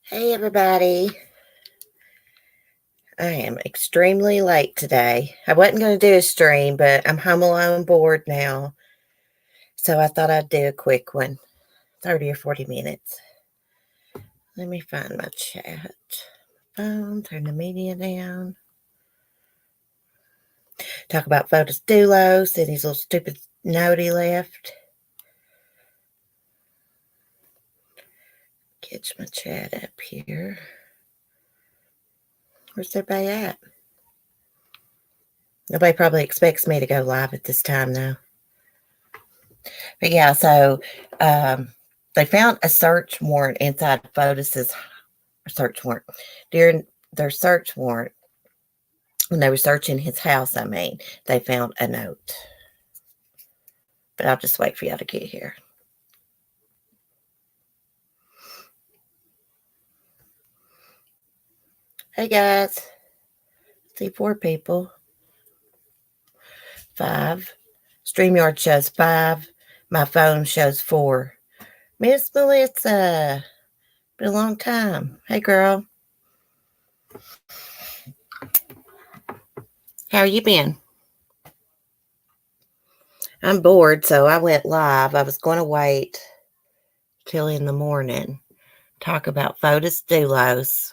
Hey everybody. I am extremely late today. I wasn't going to do a stream, but I'm home alone bored now. So I thought I'd do a quick one, 30 or 40 minutes. Let me find my chat. Turn the media down. Talk about Fotis Dulos and his little stupid note he left. Catch my chat up here. Where's everybody at? Nobody probably expects me to go live at this time, though. But yeah, so they found a search warrant inside Fotis's search warrant. During their search warrant, when they were searching his house, they found a note. But I'll just wait for y'all to get here. Hey guys. See 4 people. 5. StreamYard shows 5. My phone shows 4. Miss Melissa. Been a long time. Hey girl. How you been? I'm bored, so I went live. I was going to wait till in the morning. Talk about Fotis Dulos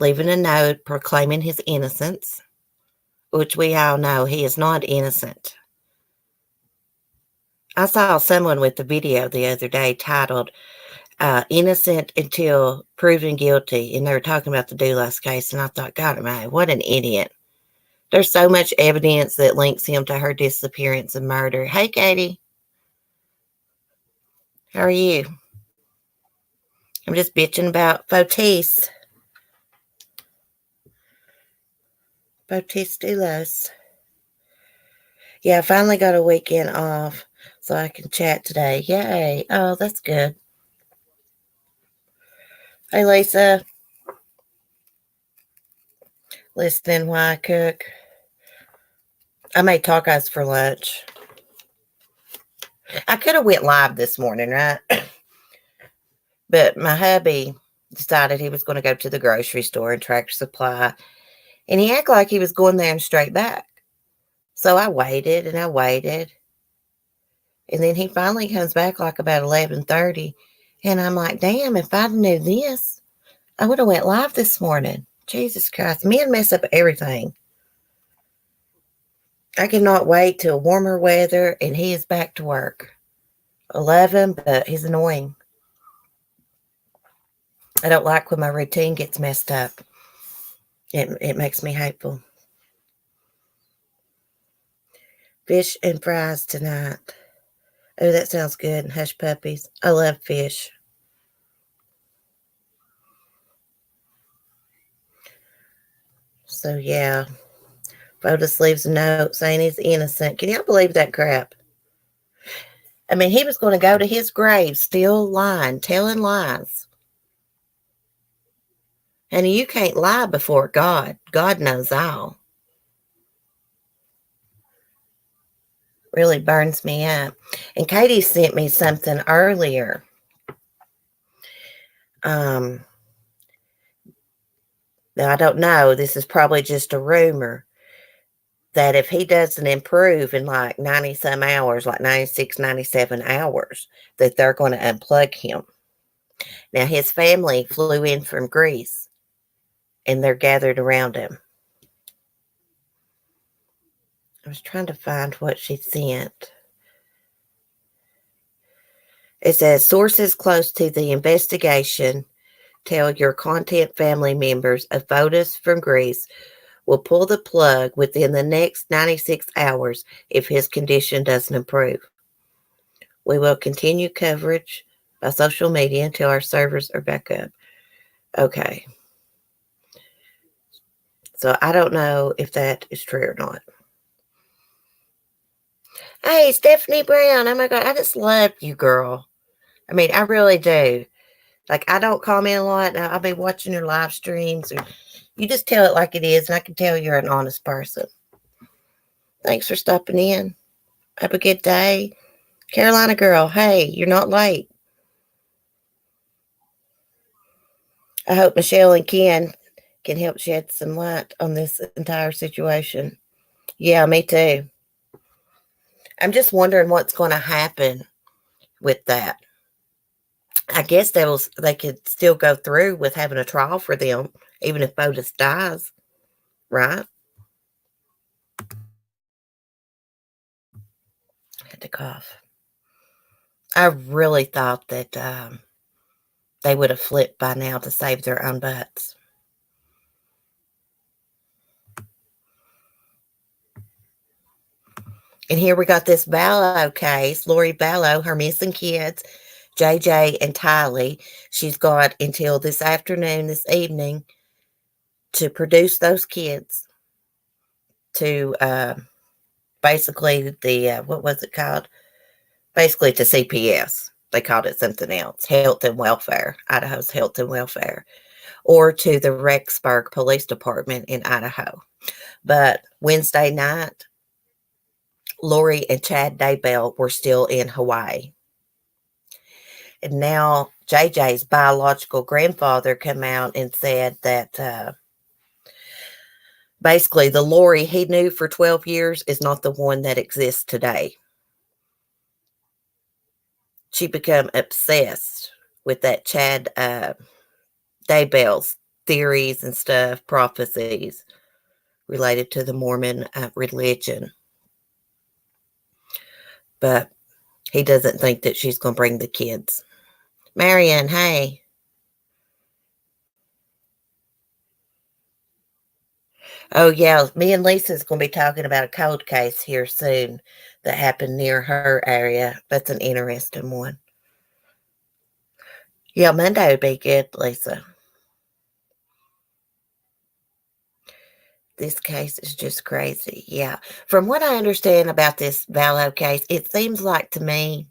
leaving a note proclaiming his innocence, which we all know he is not innocent. I saw someone with the video the other day titled Innocent Until Proven Guilty, and they were talking about the Dulos case, and I thought, God, man, what an idiot. There's so much evidence that links him to her disappearance and murder. Hey, Katie. How are you? I'm just bitching about Fotis Dulos. Yeah, I finally got a weekend off so I can chat today. Yay. Oh, that's good. Hey, Lisa. Listening while I cook. I made tacos for lunch. I could have went live this morning, right? But my hubby decided he was going to go to the grocery store and Tractor Supply. And he acted like he was going there and straight back. So I waited and I waited. And then he finally comes back like about 11:30. And I'm like, damn, if I knew this, I would have went live this morning. Jesus Christ. Men mess up everything. I cannot wait till warmer weather and he is back to work. I love him, but he's annoying. I don't like when my routine gets messed up. It makes me hateful. Fish and fries tonight. Oh, that sounds good. Hush puppies. I love fish. So, yeah. Fotis leaves a note saying he's innocent. Can y'all believe that crap? I mean, he was going to go to his grave still lying, telling lies. And you can't lie before God. God knows all. Really burns me up. And Katie sent me something earlier. Now, I don't know. This is probably just a rumor that if he doesn't improve in like 90 some hours, like 96, 97 hours, that they're going to unplug him. Now, his family flew in from Greece and they're gathered around him. I was trying to find what she sent. It says, sources close to the investigation tell your content family members of Fotis from Greece will pull the plug within the next 96 hours if his condition doesn't improve. We will continue coverage by social media until our servers are back up. Okay. So I don't know if that is true or not. Hey, Stephanie Brown. Oh my God. I just love you, girl. I mean, I really do. Like, I don't comment a lot. I'll be watching your live streams. Or you just tell it like it is, and I can tell you're an honest person. Thanks for stopping in. Have a good day. Carolina girl, hey, you're not late. I hope Michelle and Ken can help shed some light on this entire situation. Yeah, me too. I'm just wondering what's going to happen with that. I guess they could still go through with having a trial for them, even if Otis dies, right? I had to cough. I really thought that they would have flipped by now to save their own butts. And here we got this Ballo case, Lori Ballo, her missing kids, JJ and Tylee. She's got until this afternoon, this evening, to produce those kids to basically what was it called? Basically to CPS. They called it something else, Health and Welfare, Idaho's Health and Welfare, or to the Rexburg Police Department in Idaho. But Wednesday night, Lori and Chad Daybell were still in Hawaii. And now JJ's biological grandfather came out and said that basically the Lori he knew for 12 years is not the one that exists today. She became obsessed with that Chad Daybell's theories and stuff, prophecies related to the Mormon religion. But he doesn't think that she's going to bring the kids. Marion, hey. Oh, yeah. Me and Lisa's going to be talking about a cold case here soon that happened near her area. That's an interesting one. Yeah, Monday would be good, Lisa. This case is just crazy. Yeah. From what I understand about this Vallow case, it seems like to me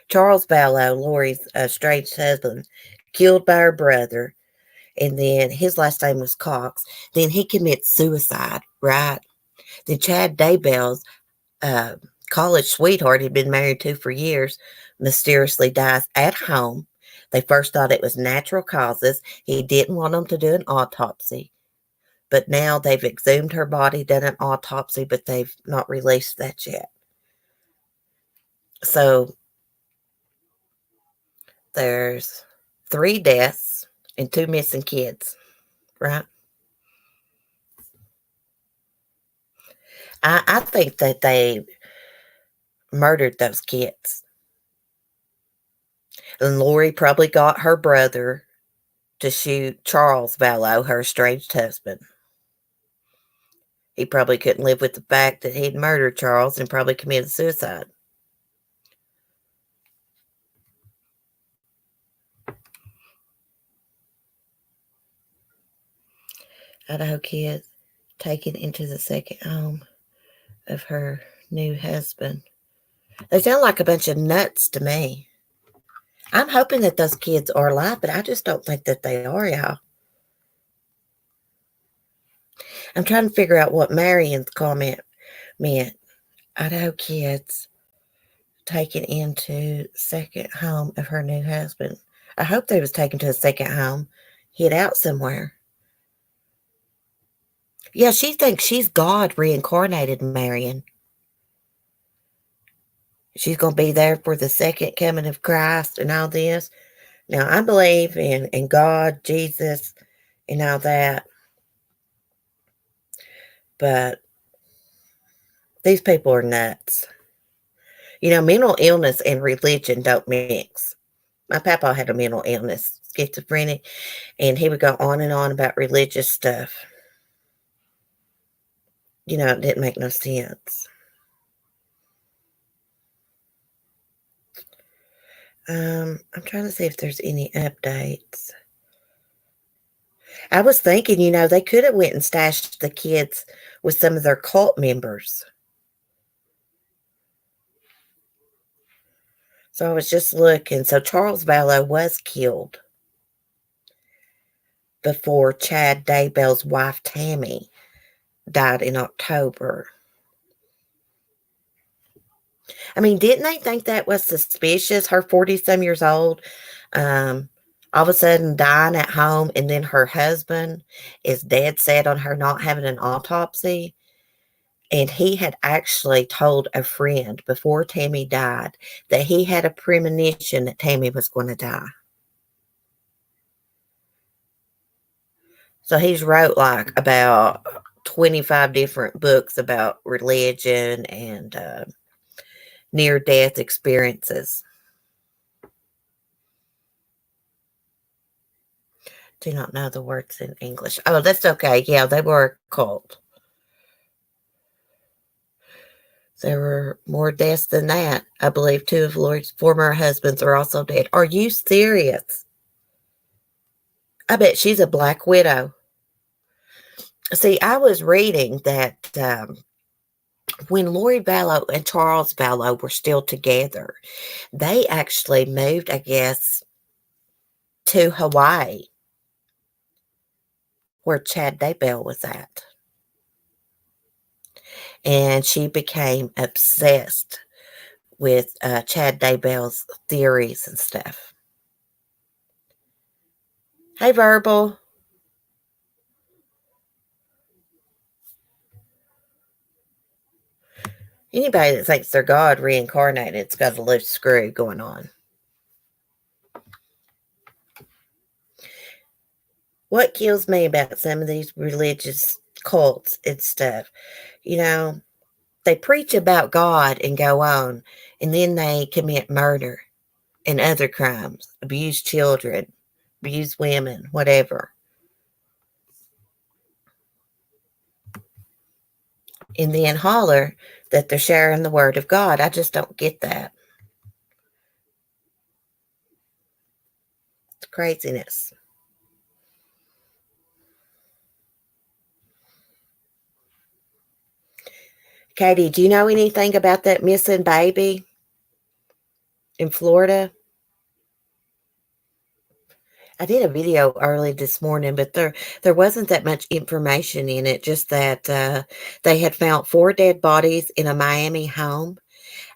Charles Vallow, Lori's estranged husband, killed by her brother, and then his last name was Cox. Then he commits suicide, right? Then Chad Daybell's uh, college sweetheart he'd been married to for years mysteriously dies at home. They first thought it was natural causes. He didn't want them to do an autopsy. But now they've exhumed her body, done an autopsy, but they've not released that yet. So there's 3 deaths and 2 missing kids, right? I think that they murdered those kids. And Lori probably got her brother to shoot Charles Vallow, her estranged husband. He probably couldn't live with the fact that he'd murdered Charles and probably committed suicide. Idaho kid taken into the second home of her new husband. They sound like a bunch of nuts to me. I'm hoping that those kids are alive, but I just don't think that they are, y'all. I'm trying to figure out what Marion's comment meant. Idaho kids taken into second home of her new husband. I hope they was taken to a second home, hid out somewhere. Yeah, she thinks she's God reincarnated, Marion. She's going to be there for the second coming of Christ and all this. Now, I believe in God, Jesus, and all that. But these people are nuts. You know, mental illness and religion don't mix. My papa had a mental illness, schizophrenic, and he would go on and on about religious stuff. You know, it didn't make no sense. I'm trying to see if there's any updates. I was thinking, you know, they could have went and stashed the kids with some of their cult members. So I was just looking. So Charles Vallow was killed before Chad Daybell's wife, Tammy, died in October. I mean, didn't they think that was suspicious? Her 40-some years old, all of a sudden dying at home, and then her husband is dead set on her not having an autopsy. And he had actually told a friend before Tammy died that he had a premonition that Tammy was going to die. So he's wrote like about 25 different books about religion and near-death experiences. Do not know the words in English. Oh, that's okay. Yeah, they were a cult. There were more deaths than that. I believe 2 of Lori's former husbands are also dead. Are you serious? I bet she's a black widow. See, I was reading that when Lori Vallow and Charles Vallow were still together, they actually moved, I guess, to Hawaii, where Chad Daybell was at. And she became obsessed with Chad Daybell's theories and stuff. Hey, Verbal. Anybody that thinks they're God reincarnated's got a loose screw going on. What kills me about some of these religious cults and stuff, you know, they preach about God and go on, and then they commit murder and other crimes, abuse children, abuse women, whatever. And then holler that they're sharing the word of God. I just don't get that. It's craziness. Katie, do you know anything about that missing baby in Florida? I did a video early this morning, but there wasn't that much information in it, just that they had found 4 dead bodies in a Miami home.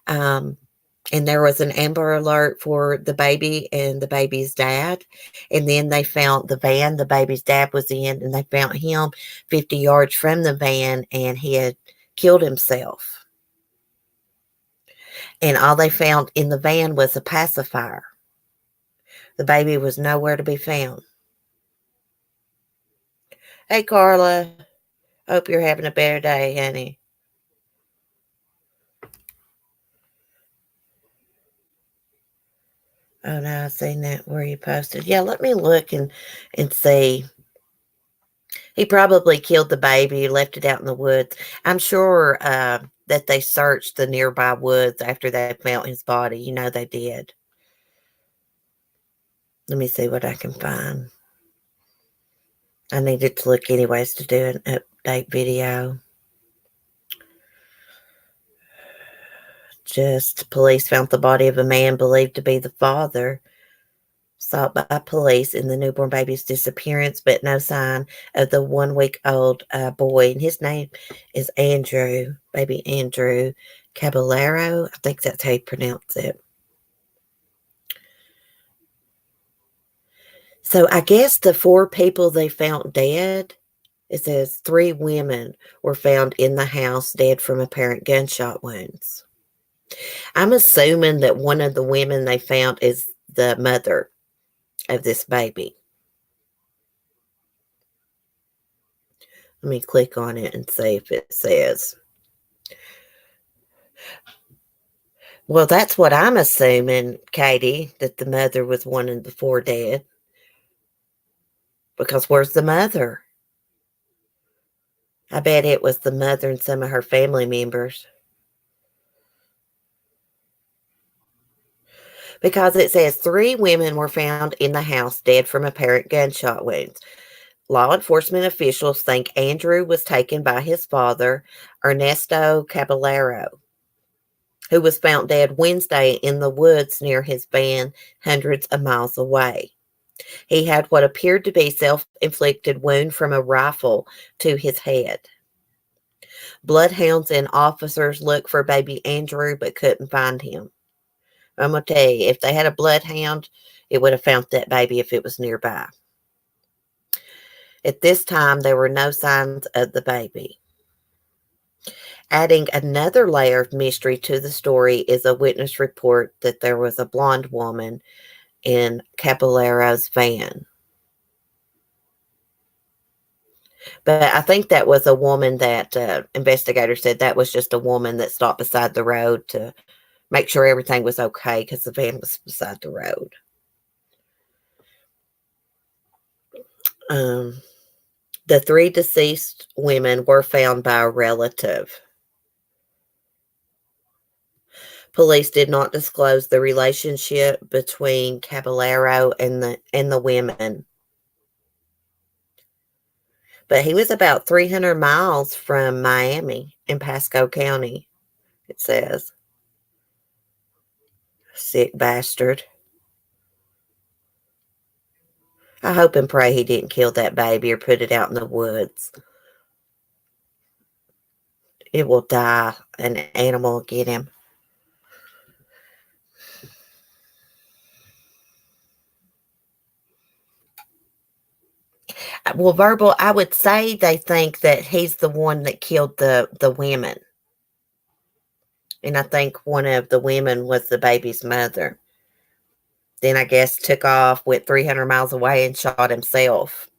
And there was an Amber Alert for the baby and the baby's dad. And then they found the van the baby's dad was in, and they found him 50 yards from the van, and he had killed himself. And all they found in the van was a pacifier. The baby was nowhere to be found. Hey, Carla. Hope you're having a better day, honey. Oh, no, I've seen that where you posted. Yeah, let me look and see. He probably killed the baby, left it out in the woods. I'm sure that they searched the nearby woods after they found his body. You know they did. Let me see what I can find. I needed to look anyways to do an update video. Just police found the body of a man believed to be the father, sought by police in the newborn baby's disappearance, but no sign of the 1-week-old boy. And his name is Andrew, baby Andrew Caballero. I think that's how you pronounce it. So I guess the 4 people they found dead, it says 3 women were found in the house dead from apparent gunshot wounds. I'm assuming that one of the women they found is the mother of this baby. Let me click on it and see if it says. Well, that's what I'm assuming, Katie, that the mother was one of the 4 dead. Because where's the mother? I bet it was the mother and some of her family members. Because it says 3 women were found in the house dead from apparent gunshot wounds. Law enforcement officials think Andrew was taken by his father, Ernesto Caballero, who was found dead Wednesday in the woods near his van, hundreds of miles away. He had what appeared to be self-inflicted wound from a rifle to his head. Bloodhounds and officers looked for baby Andrew but couldn't find him. I'm going to tell you, if they had a bloodhound it would have found that baby if it was nearby. At this time, there were no signs of the baby. Adding another layer of mystery to the story is a witness report that there was a blonde woman in Caballero's van. But I think that was a woman that investigators said that was just a woman that stopped beside the road to make sure everything was okay because the van was beside the road. The 3 deceased women were found by a relative. Police did not disclose the relationship between Caballero and the women. But he was about 300 miles from Miami in Pasco County, it says. Sick bastard. I hope and pray he didn't kill that baby or put it out in the woods. It will die. An animal will get him. Well, Verbal, I would say they think that he's the one that killed the women. And I think one of the women was the baby's mother. Then I guess took off, went 300 miles away and shot himself.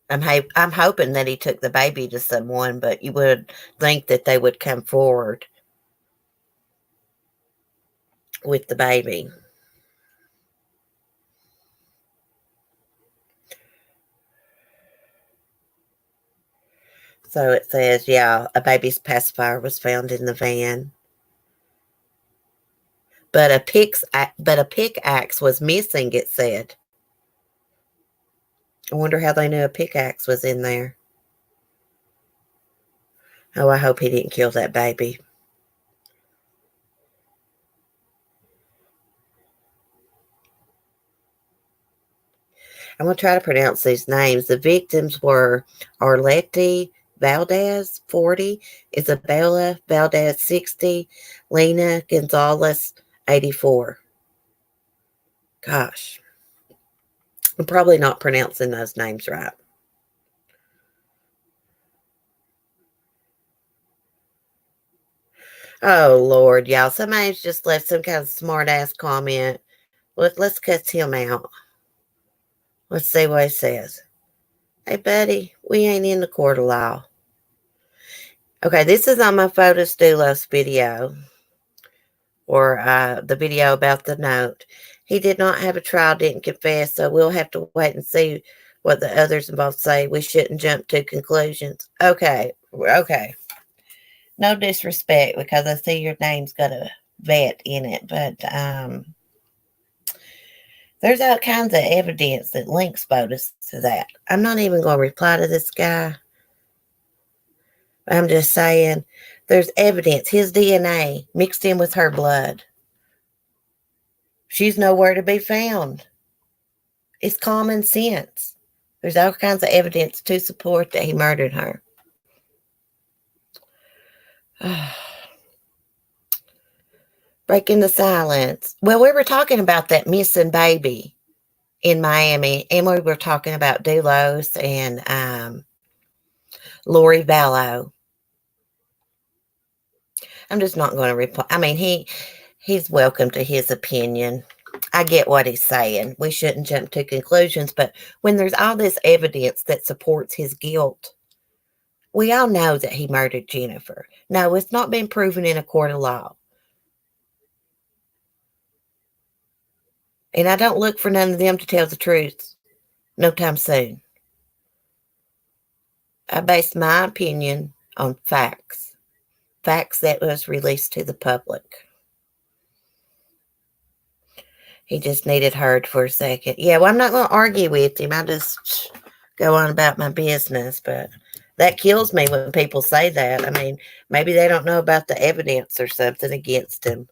I'm hoping that he took the baby to someone, but you would think that they would come forward with the baby. So it says, yeah, a baby's pacifier was found in the van. But a pickaxe was missing, it said. I wonder how they knew a pickaxe was in there. Oh, I hope he didn't kill that baby. I'm going to try to pronounce these names. The victims were Arlette Valdez, 40, Isabella Valdez, 60, Lena Gonzalez, 84. Gosh. I'm probably not pronouncing those names right. Oh, Lord, y'all. Somebody's just left some kind of smart-ass comment. Let's cut him out. Let's see what he says. Hey, buddy, we ain't in the court of law. Okay, this is on my Photos Dulos video, or the video about the note. He did not have a trial, didn't confess, so we'll have to wait and see what the others involved say. We shouldn't jump to conclusions. Okay. No disrespect, because I see your name's got a vet in it, but there's all kinds of evidence that links photos to that. I'm not even going to reply to this guy. I'm just saying there's evidence. His DNA mixed in with her blood. She's nowhere to be found. It's common sense. There's all kinds of evidence to support that he murdered her. Breaking the silence. Well, we were talking about that missing baby in Miami, and we were talking about Dulos and Lori Vallow. I'm just not going to reply. I mean, he's welcome to his opinion. I get what he's saying. We shouldn't jump to conclusions, but when there's all this evidence that supports his guilt, we all know that he murdered Jennifer. No, it's not been proven in a court of law. And I don't look for none of them to tell the truth no time soon. I base my opinion on facts that was released to the public. He just needed heard for a second. Yeah, well, I'm not going to argue with him. I just go on about my business, but that kills me when people say that. I mean, maybe they don't know about the evidence or something against him.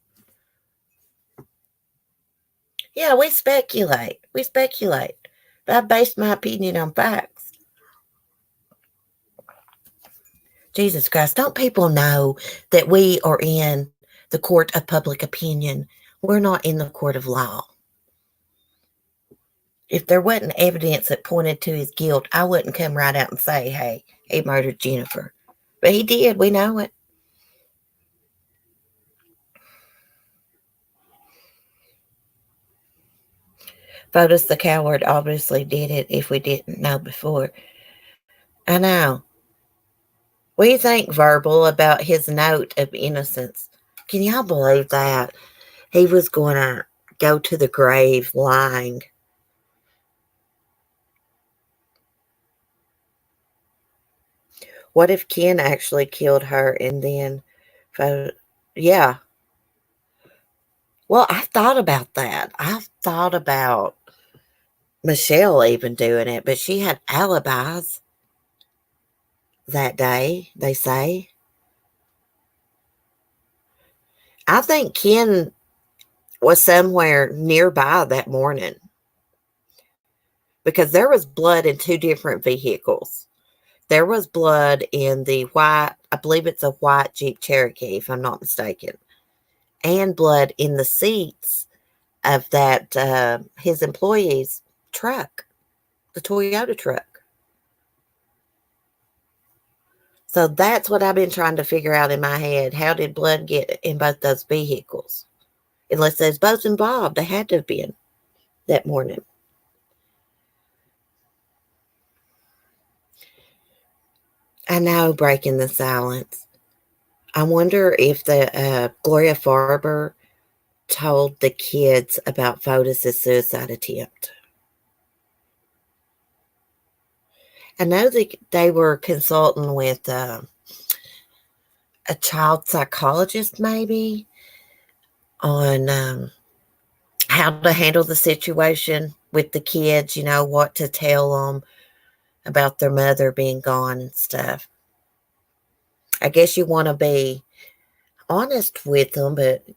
Yeah, we speculate. But I base my opinion on facts. Jesus Christ, don't people know that we are in the court of public opinion? We're not in the court of law. If there wasn't evidence that pointed to his guilt, I wouldn't come right out and say, hey, he murdered Jennifer. But he did. We know it. Fotis the coward obviously did it if we didn't know before. I know. What do you think, Verbal, about his note of innocence? Can y'all believe that? He was going to go to the grave lying. What if Ken actually killed her and then... Yeah. Well, I thought about that. I thought about Michelle even doing it, but she had alibis that day, they say. I think Ken was somewhere nearby that morning because there was blood in two different vehicles. There was blood in the white, I believe it's a white Jeep Cherokee, if I'm not mistaken, and blood in the seats of that, his employee's truck, the Toyota truck. So that's what I've been trying to figure out in my head. How did blood get in both those vehicles? Unless there's both involved, they had to have been that morning. I know, breaking the silence. I wonder if the Gloria Farber told the kids about Fotis' suicide attempt. I know that they were consulting with a child psychologist, maybe, on how to handle the situation with the kids, what to tell them about their mother being gone and stuff. I guess you want to be honest with them, but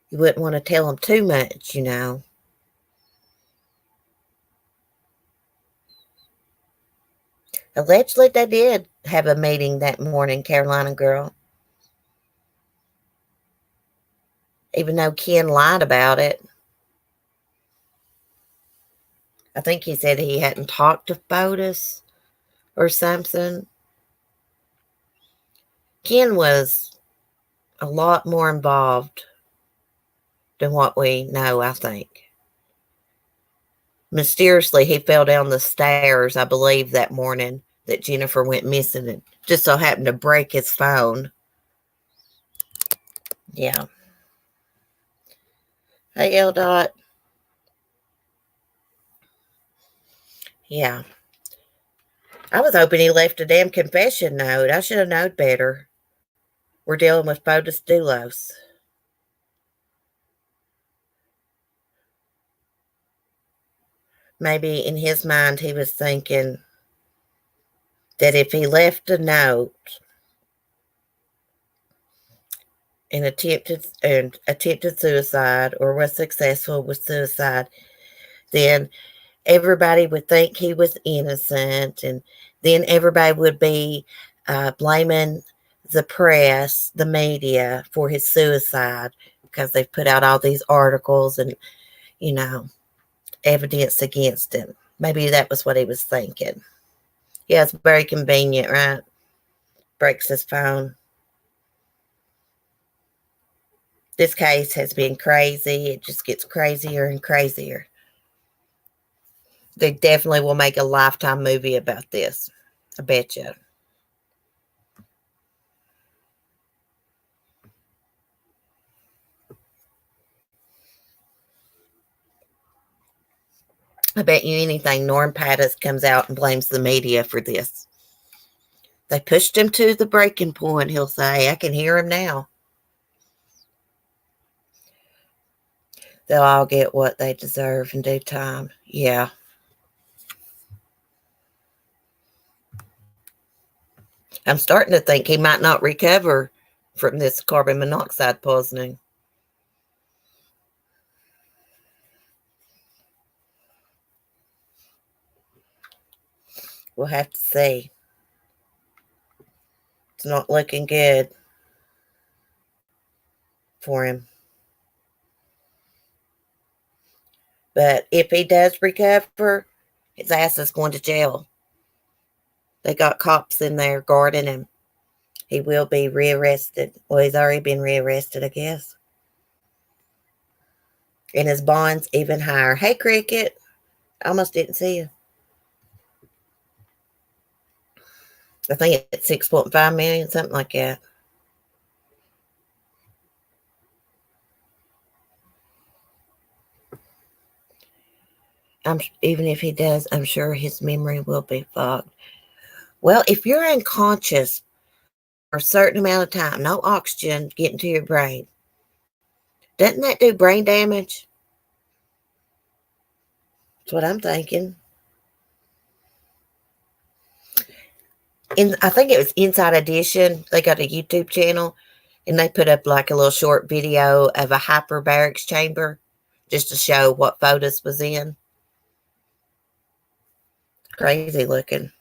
you wouldn't want to tell them too much. Allegedly, they did have a meeting that morning, Carolina girl. Even though Ken lied about it. I think he said he hadn't talked to Fotis or something. Ken was a lot more involved than what we know, I think. Mysteriously, he fell down the stairs, I believe, that morning that Jennifer went missing and just so happened to break his phone. Yeah. Hey, L. Dot. Yeah. I was hoping he left a damn confession note. I should have known better. We're dealing with Fotis Dulos. Maybe in his mind he was thinking that if he left a note and attempted suicide or was successful with suicide, then everybody would think he was innocent, and then everybody would be blaming the press, the media, for his suicide because they've put out all these articles and, evidence against him. Maybe that was what he was thinking. Yeah, it's very convenient, right? Breaks his phone. This case has been crazy. It just gets crazier and crazier. They definitely will make a Lifetime movie about this. I bet you. I bet you anything Norm Pattis comes out and blames the media for this. They pushed him to the breaking point, he'll say. I can hear him now. They'll all get what they deserve in due time. Yeah. I'm starting to think he might not recover from this carbon monoxide poisoning. We'll have to see. It's not looking good for him. But if he does recover, his ass is going to jail. They got cops in there guarding him. He will be rearrested. Well, he's already been rearrested, I guess. And his bond's even higher. Hey, Cricket. I almost didn't see you. I think it's 6.5 million, something like that. Even if he does, I'm sure his memory will be fogged. Well, if you're unconscious for a certain amount of time, no oxygen getting to your brain, doesn't that do brain damage? That's what I'm thinking. I think it was Inside Edition. They got a YouTube channel, and they put up like a little short video of a hyperbarics chamber just to show what Fotis was in. Crazy looking.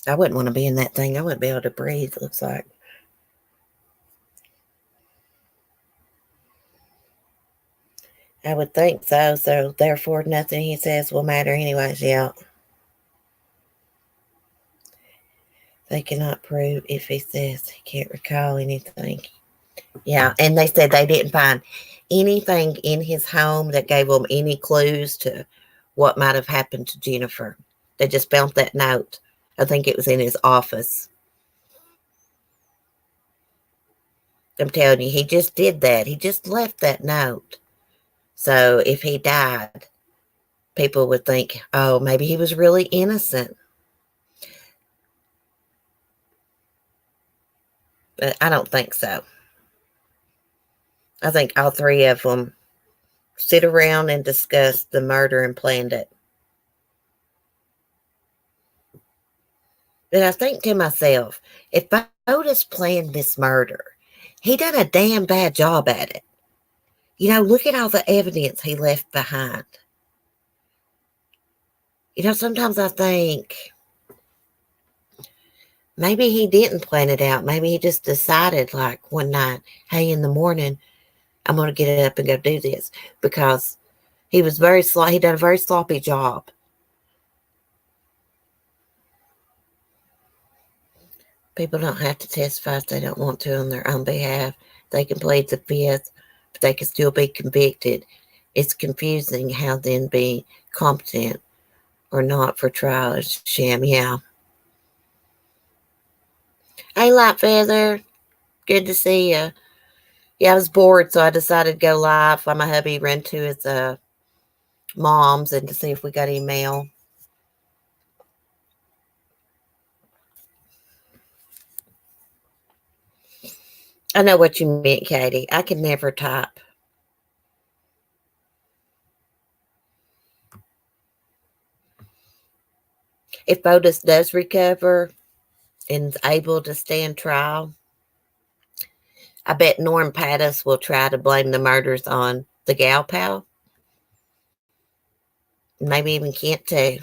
I wouldn't want to be in that thing. I wouldn't be able to breathe, it looks like. I would think so. So therefore, nothing he says will matter anyways. Yeah. They cannot prove if he says he can't recall anything. Yeah. And they said they didn't find anything in his home that gave them any clues to what might have happened to Jennifer. They just found that note. I think it was in his office. I'm telling you, he just did that. He just left that note. So if he died, people would think, oh, maybe he was really innocent. But I don't think so. I think all three of them sit around and discuss the murder and planned it. But I think to myself, if Fotis planned this murder, he done a damn bad job at it. You know, look at all the evidence he left behind. You know, sometimes I think maybe he didn't plan it out. Maybe he just decided like one night, hey, in the morning, I'm going to get up and go do this, because he was he done a very sloppy job. People don't have to testify if they don't want to on their own behalf. They can plead the fifth, but they can still be convicted. It's confusing how then be competent or not for trial is sham. Yeah. Hey, Light Feather. Good to see you. Yeah, I was bored, so I decided to go live while my hubby ran to his mom's and to see if we got any mail. I know what you meant, Katie. I could never type. If Fotis does recover and is able to stand trial, I bet Norm Pattis will try to blame the murders on the gal pal. Maybe even Kent too.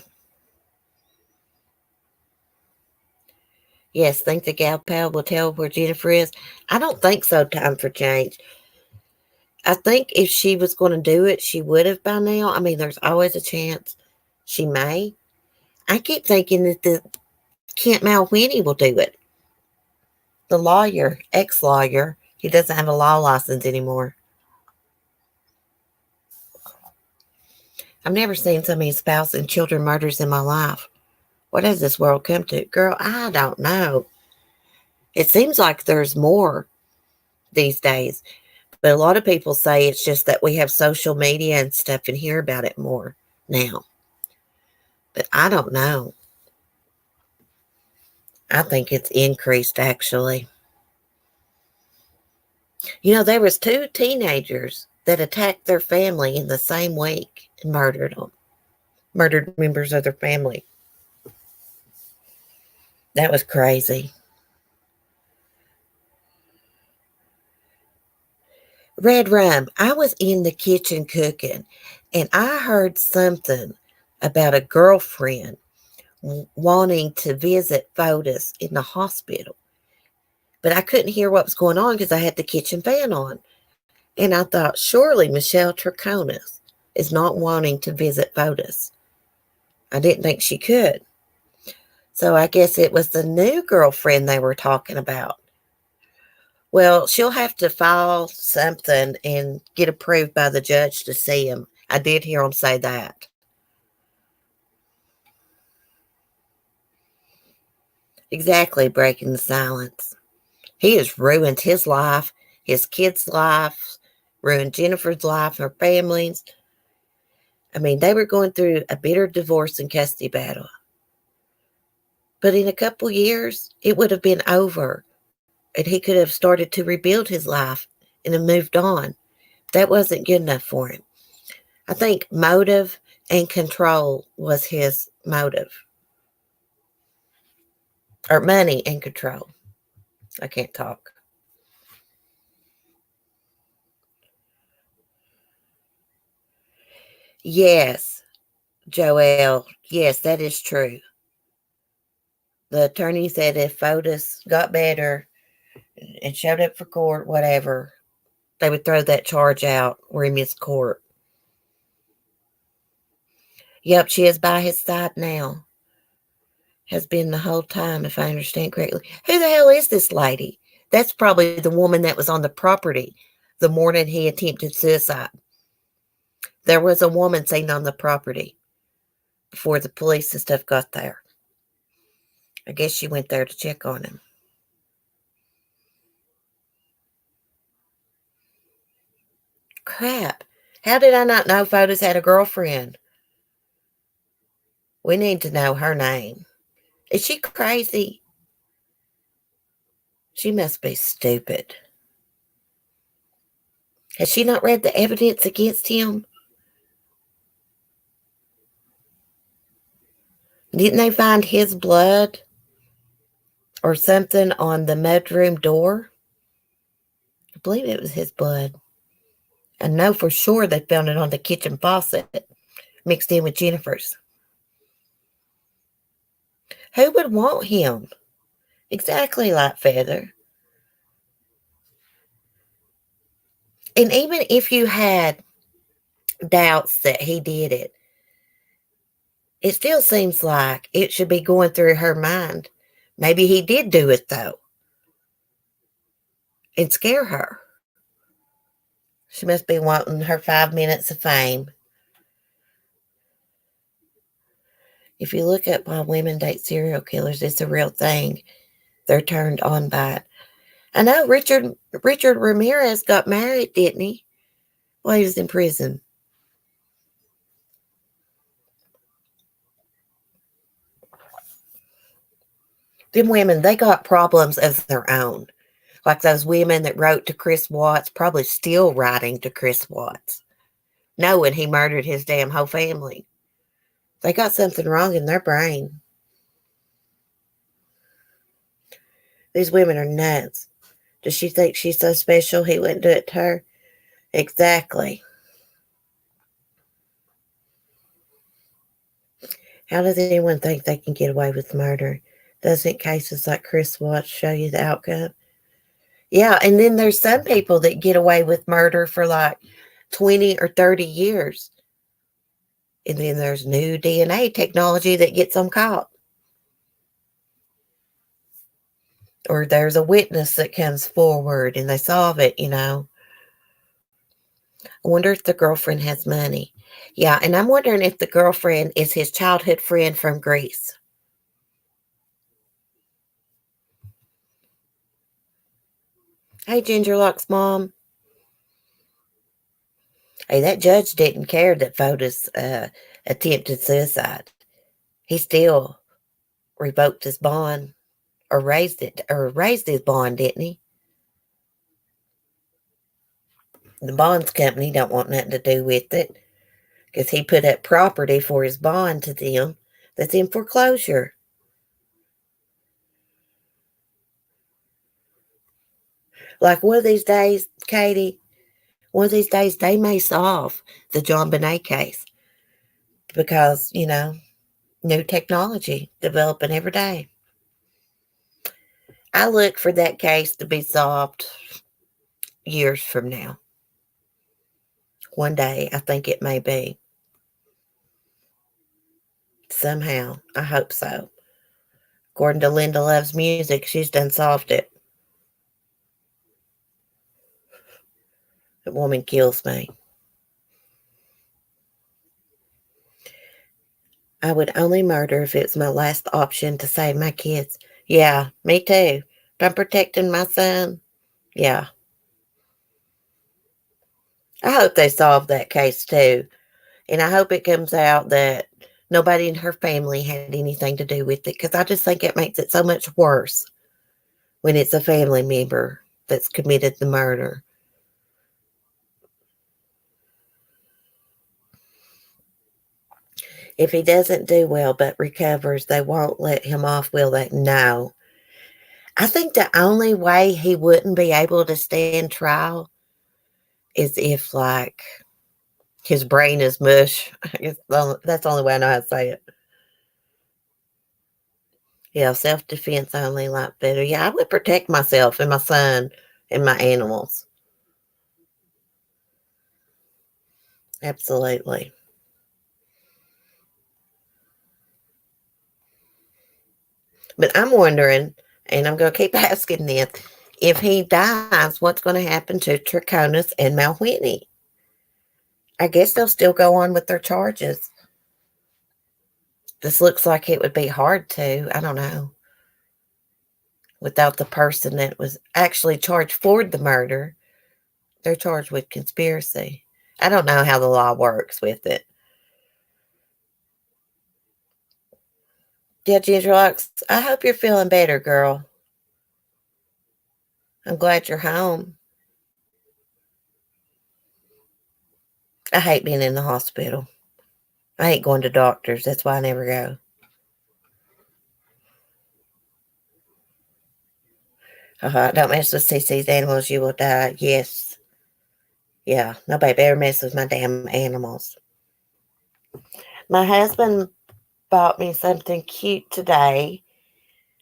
Yes, think the gal pal will tell where Jennifer is? I don't think so, time for change. I think if she was going to do it, she would have by now. I mean, there's always a chance she may. I keep thinking that the Kent Malwini will do it. The lawyer, ex-lawyer, he doesn't have a law license anymore. I've never seen so many spouse and children murders in my life. What has this world come to? Girl, I don't know. It seems like there's more these days. But a lot of people say it's just that we have social media and stuff and hear about it more now. But I don't know. I think it's increased, actually. You know, there was 2 teenagers that attacked their family in the same week and murdered them. Murdered members of their family. That was crazy. Red Rum, I was in the kitchen cooking, and I heard something about a girlfriend wanting to visit Fotis in the hospital. But I couldn't hear what was going on because I had the kitchen fan on. And I thought, surely Michelle Troconis is not wanting to visit Fotis. I didn't think she could. So I guess it was the new girlfriend they were talking about. Well, she'll have to file something and get approved by the judge to see him. I did hear him say that. Exactly, breaking the silence. He has ruined his life, his kids' lives, ruined Jennifer's life, her family's. I mean, they were going through a bitter divorce and custody battle. But in a couple years, it would have been over, and he could have started to rebuild his life and have moved on. That wasn't good enough for him. I think motive and control was his motive. Or money and control. I can't talk. Yes, Joelle. Yes, that is true. The attorney said if Fotis got better and showed up for court, whatever, they would throw that charge out where he missed court. Yep, she is by his side now. Has been the whole time, if I understand correctly. Who the hell is this lady? That's probably the woman that was on the property the morning he attempted suicide. There was a woman seen on the property before the police and stuff got there. I guess she went there to check on him. Crap. How did I not know Fotis had a girlfriend? We need to know her name. Is she crazy? She must be stupid. Has she not read the evidence against him? Didn't they find his blood or something on the mudroom door? I believe it was his blood. I know for sure they found it on the kitchen faucet, mixed in with Jennifer's. Who would want him? Exactly, like Feather. And even if you had doubts that he did it, it still seems like it should be going through her mind. Maybe he did do it, though, and scare her. She must be wanting her 5 minutes of fame. If you look up why women date serial killers, it's a real thing. They're turned on by it. I know Richard Ramirez got married, didn't he? While he was in prison. Them women, they got problems of their own. Like those women that wrote to Chris Watts, probably still writing to Chris Watts, knowing he murdered his damn whole family. They got something wrong in their brain. These women are nuts. Does she think she's so special he wouldn't do it to her? Exactly. How does anyone think they can get away with murder? Doesn't cases like Chris Watts show you the outcome? Yeah, and then there's some people that get away with murder for like 20 or 30 years. And then there's new DNA technology that gets them caught. Or there's a witness that comes forward and they solve it. I wonder if the girlfriend has money. Yeah, and I'm wondering if the girlfriend is his childhood friend from Greece. Hey, Gingerlock's mom. Hey, that judge didn't care that Fotis attempted suicide. He still revoked his bond or raised his bond, didn't he? The bonds company don't want nothing to do with it because he put up property for his bond to them that's in foreclosure. Like one of these days, Katie, one of these days they may solve the John Bonet case because, new technology developing every day. I look for that case to be solved years from now. One day, I think it may be. Somehow. I hope so. According to Linda Loves Music, she's done solved it. That woman kills me. I would only murder if it's my last option to save my kids. Yeah, me too. If I'm protecting my son, yeah. I hope they solve that case too. And I hope it comes out that nobody in her family had anything to do with it, because I just think it makes it so much worse when it's a family member that's committed the murder. If he doesn't do well but recovers, they won't let him off, will they? No. I think the only way he wouldn't be able to stand trial is if, like, his brain is mush. I guess that's the only way I know how to say it. Yeah, self-defense only, like better. Yeah, I would protect myself and my son and my animals. Absolutely. But I'm wondering, and I'm going to keep asking this, if he dies, what's going to happen to Trichonis and Malwhitney? I guess they'll still go on with their charges. This looks like it would be hard to, I don't know, without the person that was actually charged for the murder. They're charged with conspiracy. I don't know how the law works with it. Yeah, Ginger Locks, I hope you're feeling better, girl. I'm glad you're home. I hate being in the hospital. I hate going to doctors. That's why I never go. Don't mess with CC's animals, you will die. Yes. Yeah, nobody ever mess with my damn animals. My husband bought me something cute today.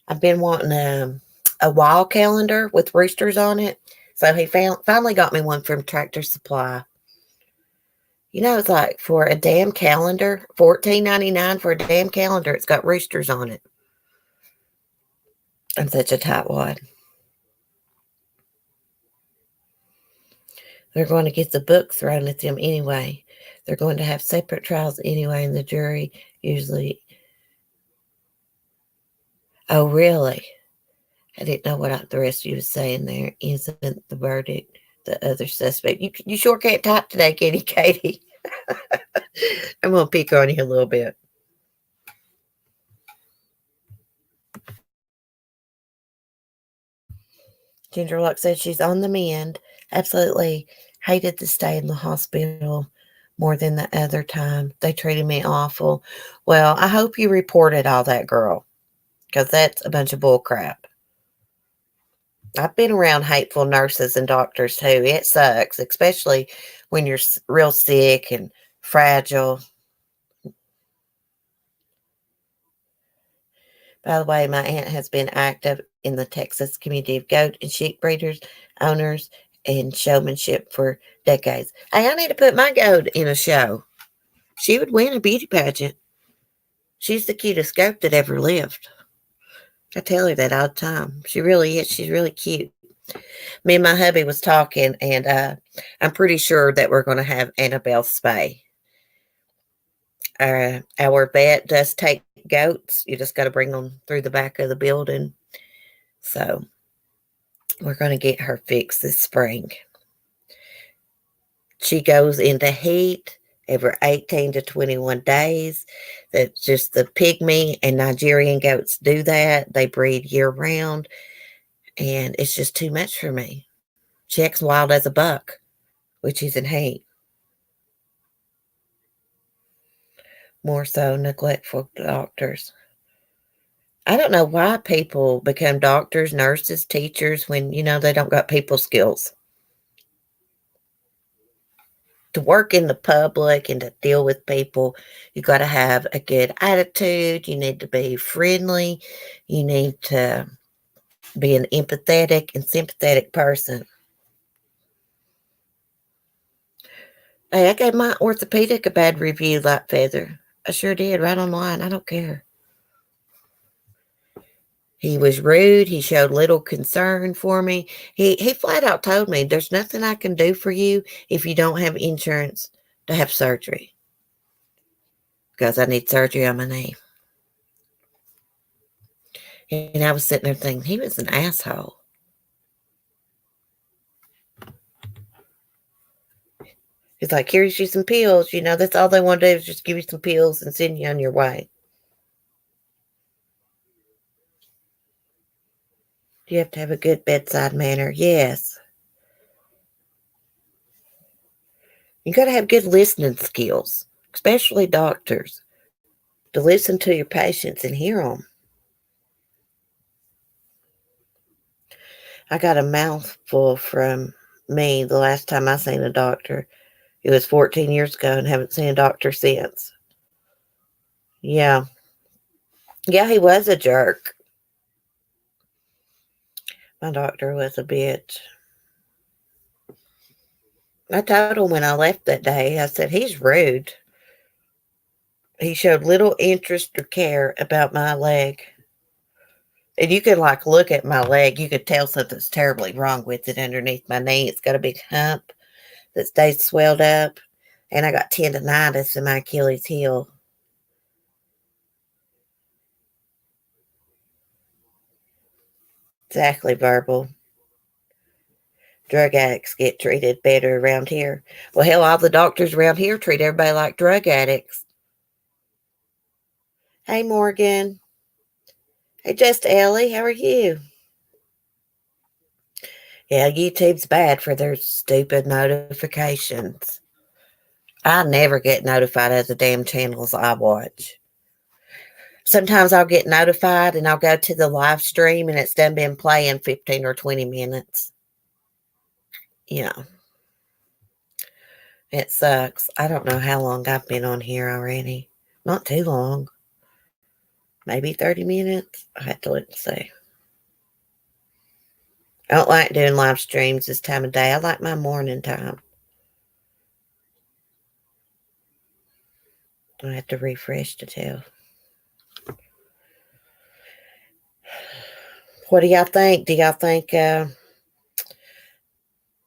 I've been wanting a wall calendar with roosters on it. So he finally got me one from Tractor Supply. You know, it's like for a damn calendar, $14.99 for a damn calendar. It's got roosters on it. I'm such a tightwad. They're going to get the book thrown at them anyway. They're going to have separate trials anyway, and the jury usually. Oh, really? I didn't know what the rest of you was saying there. Isn't the verdict the other suspect? You sure can't type today, Kitty Katie. I'm going to pick on you a little bit. Ginger Luck said she's on the mend. Absolutely hated to stay in the hospital more than the other time. They treated me awful. Well, I hope you reported all that, girl, because that's a bunch of bull crap. I've been around hateful nurses and doctors too. It sucks, especially when you're real sick and fragile. By the way, my aunt has been active in the Texas community of goat and sheep breeders, owners, and showmanship for decades. Hey, I need to put my goat in a show. She would win a beauty pageant. She's the cutest goat that ever lived. I tell her that all the time. She really is. She's really cute. Me and my hubby was talking, and I'm pretty sure that we're going to have Annabelle spay. Our vet does take goats. You just got to bring them through the back of the building. So we're going to get her fixed this spring. She goes into heat every 18 to 21 days. That's just the pygmy and Nigerian goats do that. They breed year round, and it's just too much for me. She acts wild as a buck, which is in heat. More so neglectful doctors. I don't know why people become doctors, nurses, teachers when, they don't got people skills. To work in the public and to deal with people, you got to have a good attitude. You need to be friendly. You need to be an empathetic and sympathetic person. Hey, I gave my orthopedic a bad review, like Feather. I sure did, right online. I don't care. He was rude. He showed little concern for me. He flat out told me, there's nothing I can do for you if you don't have insurance to have surgery. Because I need surgery on my knee. And I was sitting there thinking, he was an asshole. He's like, here's you some pills. You know, that's all they want to do is just give you some pills and send you on your way. You have to have a good bedside manner. Yes. You got to have good listening skills, especially doctors, to listen to your patients and hear them. I got a mouthful from me the last time I seen a doctor. It was 14 years ago and haven't seen a doctor since. Yeah. Yeah, he was a jerk. My doctor was a bitch. I told him when I left that day, I said, he's rude. He showed little interest or care about my leg. And you could like look at my leg, you could tell something's terribly wrong with it underneath my knee. It's got a big hump that stays swelled up. And I got tendonitis in my Achilles heel. Exactly, verbal. Drug addicts get treated better around here. Well, hell, all the doctors around here treat everybody like drug addicts. Hey, Morgan. Hey, just Ellie. How are you? Yeah, YouTube's bad for their stupid notifications. I never get notified of the damn channels I watch. Sometimes I'll get notified and I'll go to the live stream and it's done been playing 15 or 20 minutes. Yeah. It sucks. I don't know how long I've been on here already. Not too long. Maybe 30 minutes. I had to look and see. I don't like doing live streams this time of day. I like my morning time. I have to refresh to tell. What do y'all think? Do y'all think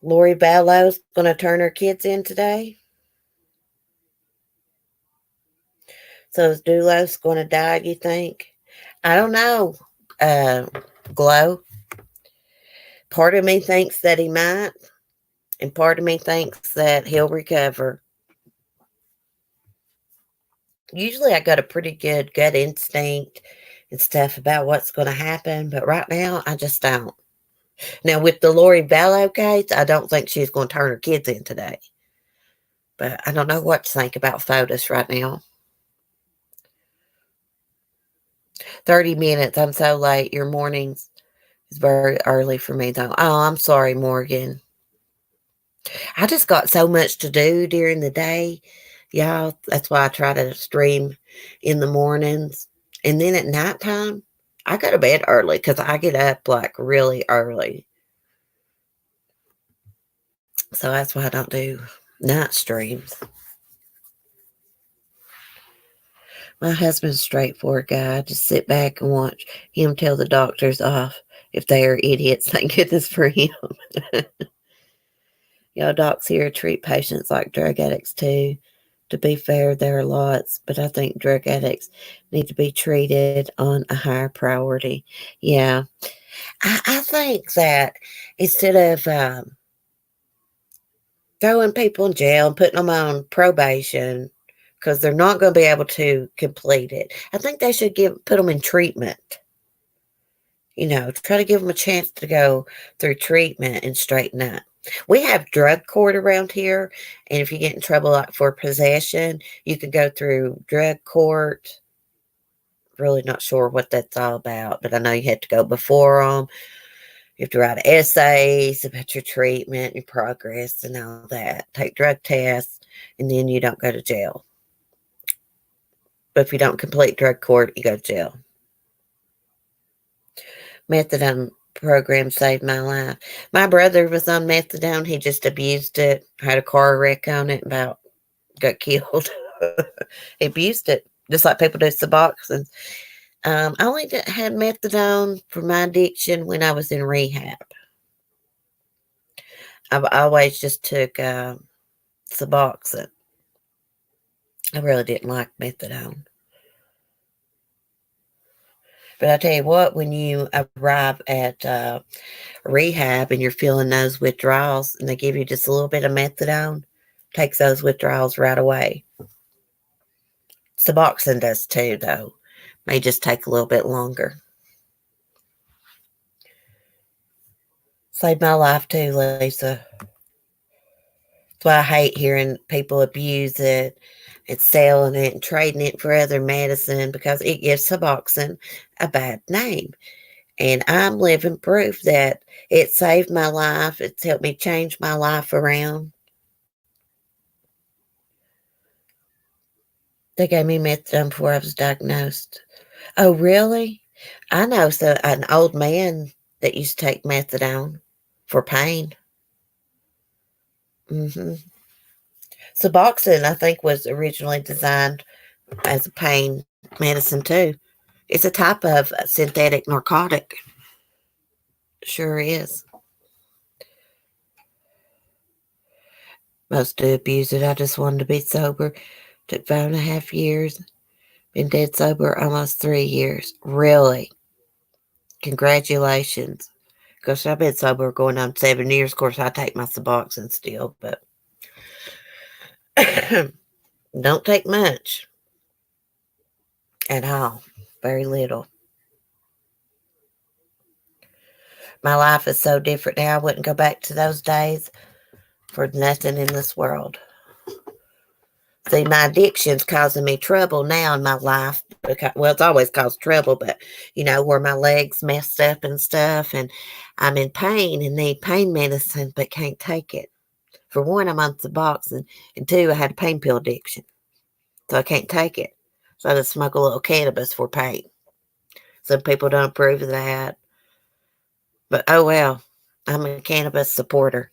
Lori Vallow's going to turn her kids in today? So is Dulos going to die, you think? I don't know. Glow. Part of me thinks that he might, and part of me thinks that he'll recover. Usually I got a pretty good gut instinct and stuff about what's going to happen, but right now I just don't. Now, with the Lori Vallow case, I don't think she's going to turn her kids in today. But I don't know what to think about FOTUS right now. 30 minutes. I'm so late. Your mornings is very early for me, though. Oh, I'm sorry, Morgan. I just got so much to do during the day. Y'all, that's why I try to stream in the mornings. And then at nighttime, I go to bed early because I get up like really early. So that's why I don't do night streams. My husband's a straightforward guy. I just sit back and watch him tell the doctors off if they are idiots. Thank goodness for him. Y'all docs here treat patients like drug addicts too. To be fair, there are lots, but I think drug addicts need to be treated on a higher priority. Yeah, I think that instead of throwing people in jail and putting them on probation because they're not going to be able to complete it, I think they should put them in treatment. You know, try to give them a chance to go through treatment and straighten up. We have drug court around here, and if you get in trouble like for possession, you can go through drug court. Really not sure what that's all about, but I know you have to go before them. You have to write essays about your treatment, your progress, and all that. Take drug tests, and then you don't go to jail. But if you don't complete drug court, you go to jail. Methadone program saved my life. My brother was on methadone. He just abused it, had a car wreck on it, about got killed. He abused it, just like people do Suboxone. I only had methadone for my addiction when I was in rehab. I've always just took Suboxone. I really didn't like methadone. But I tell you what, when you arrive at rehab and you're feeling those withdrawals and they give you just a little bit of methadone, takes those withdrawals right away. Suboxone does too, though. May just take a little bit longer. Saved my life too, Lisa. That's why I hate hearing people abuse it and selling it and trading it for other medicine, because it gives Suboxone a bad name. And I'm living proof that it saved my life. It's helped me change my life around. They gave me methadone before I was diagnosed. Oh, really? I know an old man that used to take methadone for pain. hmm Suboxone, I think, was originally designed as a pain medicine too. It's a type of synthetic narcotic. Sure is. Most do abuse it. I just wanted to be sober. Took 5.5 years. Been dead sober almost 3 years. Really? Congratulations. Because I've been sober going on 7 years. Of course, I take my Suboxone still, but don't take much at all. Very little. My life is so different now. I wouldn't go back to those days for nothing in this world. See, my addiction's causing me trouble now in my life. Because, well, it's always caused trouble, but, where my legs messed up and stuff, and I'm in pain and need pain medicine, but can't take it. For one, I'm on Suboxone, and two, I had a pain pill addiction, so I can't take it. So I just smoke a little cannabis for pain. Some people don't approve of that, but oh well, I'm a cannabis supporter.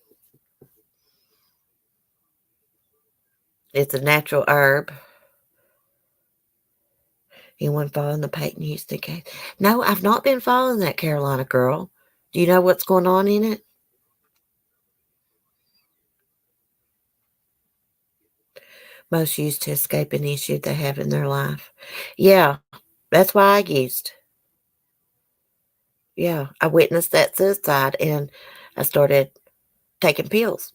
It's a natural herb. Anyone following the Peyton Houston case? No, I've not been following that Carolina girl. Do you know what's going on in it? Most used to escape an issue they have in their life. Yeah, that's why I used. Yeah, I witnessed that suicide and I started taking pills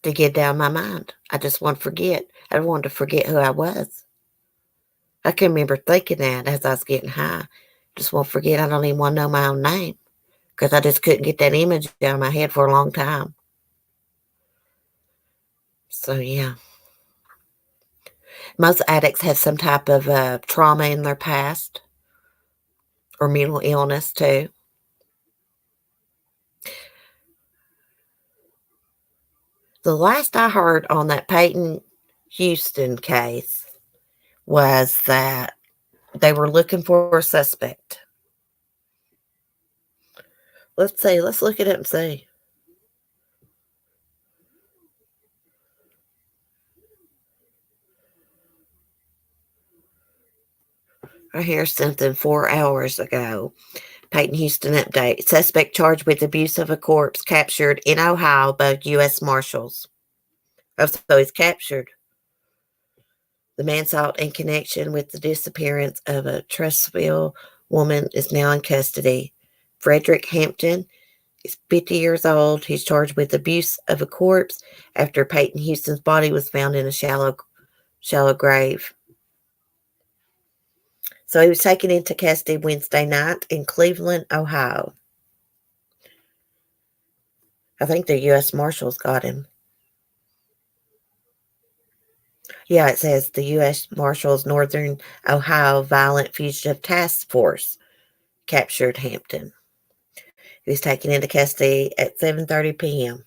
to get down my mind. I just want to forget. I wanted to forget who I was. I can remember thinking that as I was getting high. Just want to forget. I don't even want to know my own name because I just couldn't get that image out of my head for a long time. So, yeah. Most addicts have some type of trauma in their past or mental illness, too. The last I heard on that Peyton Houston case was that they were looking for a suspect. Let's see. Let's look it up and see. I hear something 4 hours ago. Peyton Houston update. Suspect charged with abuse of a corpse captured in Ohio by U.S. Marshals. Oh, so he's captured. The man sought in connection with the disappearance of a Trussville woman is now in custody. Frederick Hampton is 50 years old. He's charged with abuse of a corpse after Peyton Houston's body was found in a shallow grave. So he was taken into custody Wednesday night in Cleveland, Ohio. I think the U.S. Marshals got him. Yeah, it says the U.S. Marshals Northern Ohio Violent Fugitive Task Force captured Hampton. He was taken into custody at 7:30 p.m.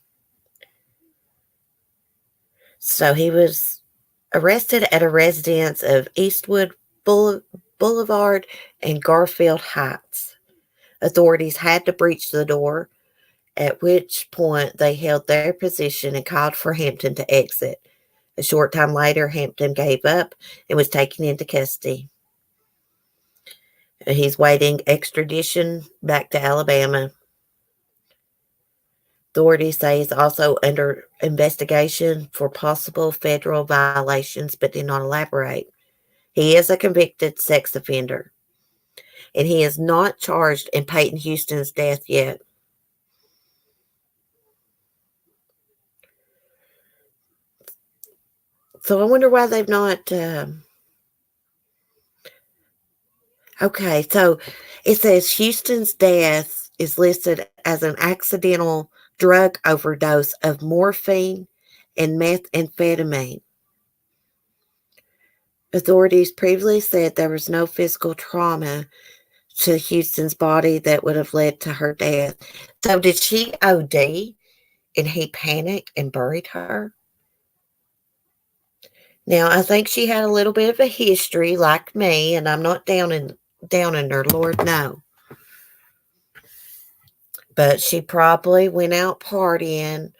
So he was arrested at a residence of Eastwood Boulevard and Garfield Heights. Authorities had to breach the door, at which point they held their position and called for Hampton to exit. A short time later, Hampton gave up and was taken into custody. He's waiting extradition back to Alabama. Authorities say he's also under investigation for possible federal violations, but did not elaborate. He is a convicted sex offender, and he is not charged in Peyton Houston's death yet. So I wonder why they've not. Okay, so it says Houston's death is listed as an accidental drug overdose of morphine and methamphetamine. Authorities previously said there was no physical trauma to Houston's body that would have led to her death. So did she OD and he panicked and buried her? Now, I think she had a little bit of a history like me, and I'm not downing her, Lord, no. But she probably went out partying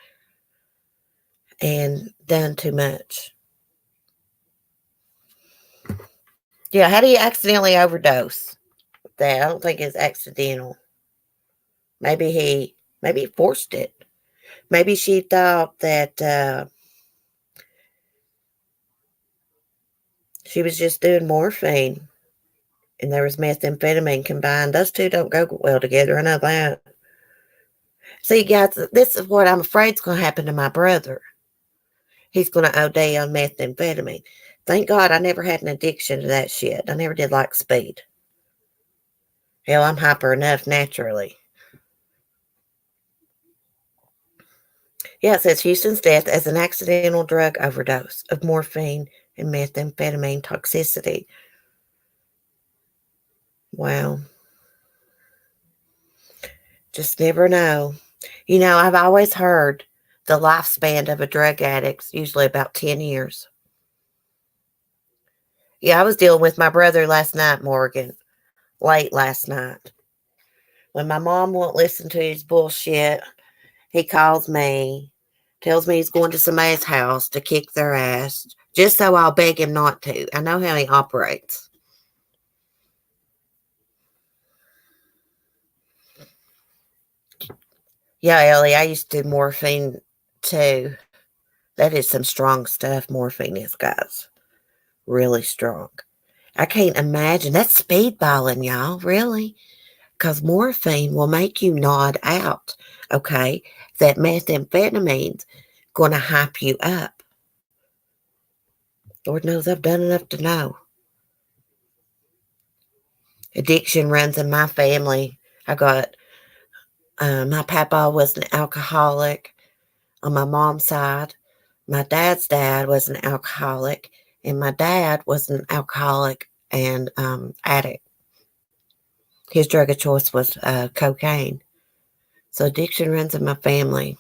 and done too much. Yeah, how do you accidentally overdose? That I don't think it's accidental. Maybe he forced it. Maybe she thought that she was just doing morphine and there was methamphetamine combined. Those two don't go well together. I know that. See, guys, this is what I'm afraid is going to happen to my brother. He's going to OD on methamphetamine. Thank God I never had an addiction to that shit. I never did like speed. Hell, I'm hyper enough naturally. Yeah, it says Houston's death as an accidental drug overdose of morphine and methamphetamine toxicity. Wow. Just never know. You know, I've always heard the lifespan of a drug addict's usually about 10 years. Yeah, I was dealing with my brother last night, Morgan, late last night. When my mom won't listen to his bullshit, he calls me, tells me he's going to somebody's house to kick their ass, just so I'll beg him not to. I know how he operates. Yeah, Ellie, I used to do morphine too. That is some strong stuff, morphine is, guys. Really strong. I can't imagine. That's speedballing, y'all. Really? Because morphine will make you nod out. Okay? That methamphetamine's going to hype you up. Lord knows I've done enough to know. Addiction runs in my family. I got, my papa was an alcoholic on my mom's side. My dad's dad was an alcoholic, and my dad was an alcoholic and addict. His drug of choice was cocaine. So addiction runs in my family.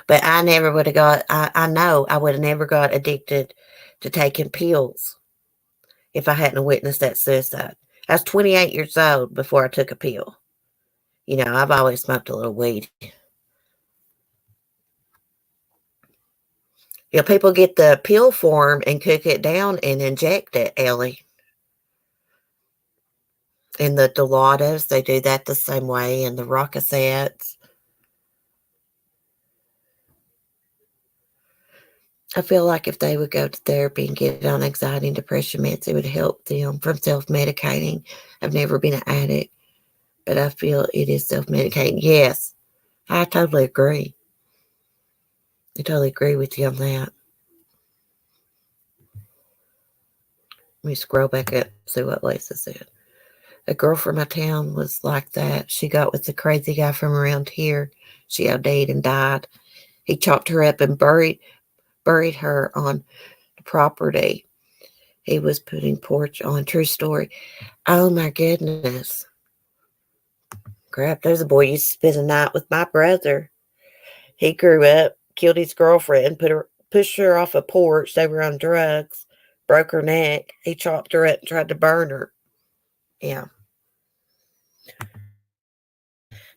But I never would have got, I know I would have never got addicted to taking pills if I hadn't witnessed that suicide. I was 28 years old before I took a pill. You know, I've always smoked a little weed. You know, people get the pill form and cook it down and inject it, Ellie. And the Dulos, they do that the same way, and the Rockettes. I feel like if they would go to therapy and get on anxiety and depression meds, it would help them from self-medicating. I've never been an addict, but I feel it is self-medicating. Yes, I totally agree. I totally agree with you on that. Let me scroll back up and see what Lisa said. A girl from my town was like that. She got with the crazy guy from around here. She OD'd and died. He chopped her up and buried her on the property. He was putting porch on. True story. Oh my goodness. Crap, there's a boy used to spend a night with my brother. He grew up, killed his girlfriend, pushed her off a porch. They were on drugs, broke her neck. He chopped her up and tried to burn her. Yeah.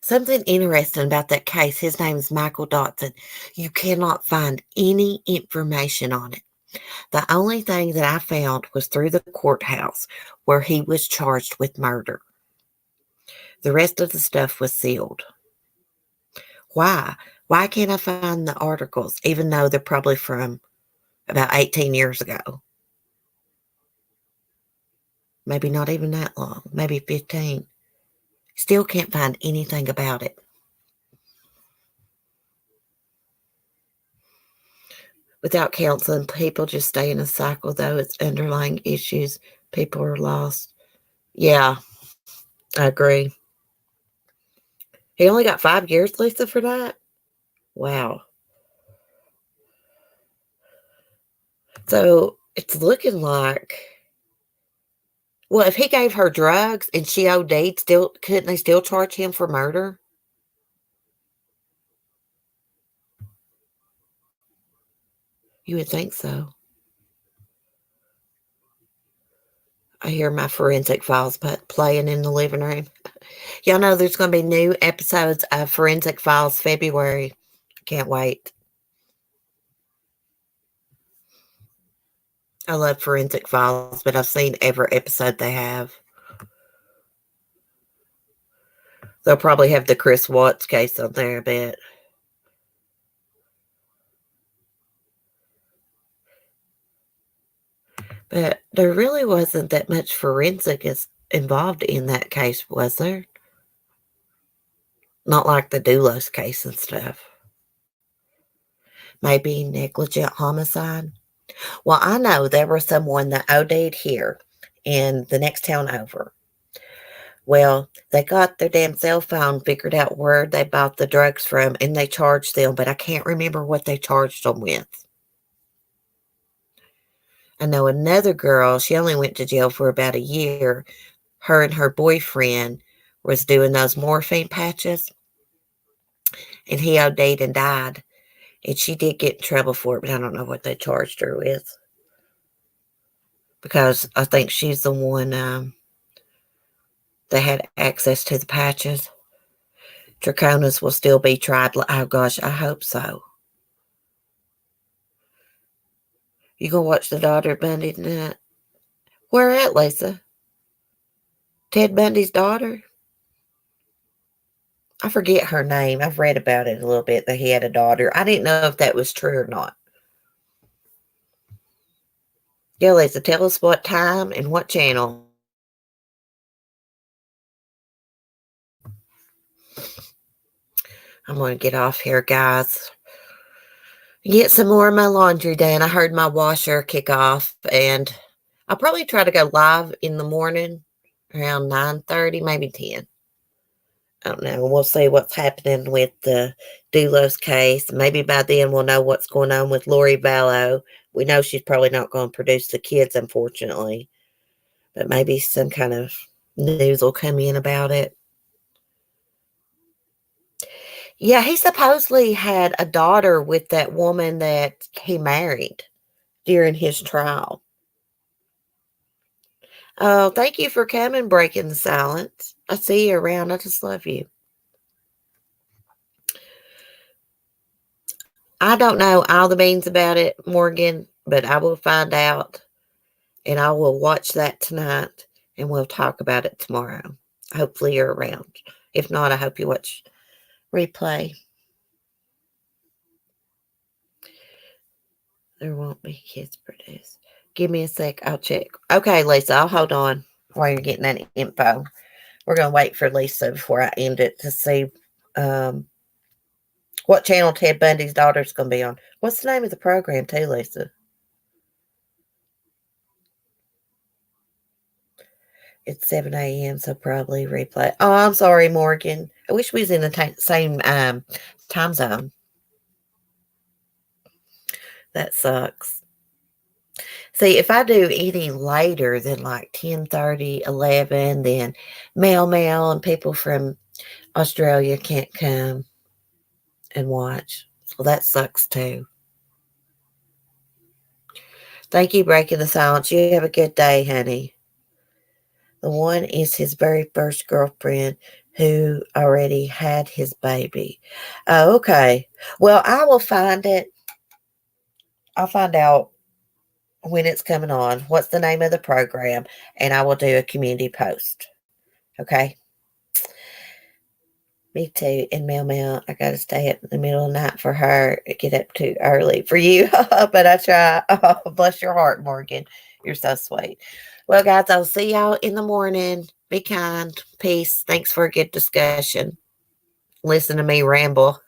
Something interesting about that case, his name is Michael Dotson. You cannot find any information on it. The only thing that I found was through the courthouse where he was charged with murder. The rest of the stuff was sealed. Why? Why can't I find the articles, even though they're probably from about 18 years ago? Maybe not even that long, maybe 15. Still can't find anything about it. Without counseling, people just stay in a cycle, though. It's underlying issues. People are lost. Yeah, I agree. He only got 5 years, Lisa, for that? Wow. So it's looking like, well, if he gave her drugs and she OD'd, still couldn't they still charge him for murder? You would think so. I hear my forensic files playing in the living room. Y'all know there's going to be new episodes of Forensic Files February. Can't wait. I love Forensic Files, but I've seen every episode they have. They'll probably have the Chris Watts case on there a bit. But there really wasn't that much forensic involved in that case, was there? Not like the Dulos case and stuff. Maybe negligent homicide. Well, I know there was someone that OD'd here in the next town over. Well, they got their damn cell phone, figured out where they bought the drugs from, and they charged them, but I can't remember what they charged them with. I know another girl, she only went to jail for about a year. Her and her boyfriend was doing those morphine patches, and he OD'd and died. And she did get in trouble for it, but I don't know what they charged her with. Because I think she's the one that had access to the patches. Draconis will still be tried. Oh, gosh, I hope so. You gonna watch the daughter Bundy tonight? Where at, Lisa? Ted Bundy's daughter? I forget her name. I've read about it a little bit that he had a daughter. I didn't know if that was true or not. Yeah, Lisa, tell us what time and what channel. I'm going to get off here, guys. Get some more of my laundry done. I heard my washer kick off, and I'll probably try to go live in the morning around 9:30, maybe 10. I don't know. We'll see what's happening with the Dulos case. Maybe by then we'll know what's going on with Lori Vallow. We know she's probably not going to produce the kids, unfortunately. But maybe some kind of news will come in about it. Yeah, he supposedly had a daughter with that woman that he married during his trial. Oh, thank you for coming, breaking the silence. I see you around. I just love you. I don't know all the beans about it, Morgan, but I will find out, and I will watch that tonight, and we'll talk about it tomorrow. Hopefully you're around. If not, I hope you watch replay. There won't be kids produced. Give me a sec. I'll check. Okay, Lisa, I'll hold on while you're getting that info. We're going to wait for Lisa before I end it to see what channel Ted Bundy's daughter's going to be on. What's the name of the program, too, Lisa? It's 7 a.m., so probably replay. Oh, I'm sorry, Morgan. I wish we was in the same time zone. That sucks. See, if I do any later than like 10:30, 11, then Mail and people from Australia can't come and watch. So that sucks too. Thank you, breaking the silence. You have a good day, honey. The one is his very first girlfriend who already had his baby. Oh, okay. Well, I will find it. I'll find out when it's coming on, what's the name of the program, and I will do a community post. Okay? Me too. And Mel Mel, I got to stay up in the middle of the night for her. Get up too early for you, but I try. Oh, bless your heart, Morgan. You're so sweet. Well, guys, I'll see y'all in the morning. Be kind. Peace. Thanks for a good discussion. Listen to me ramble.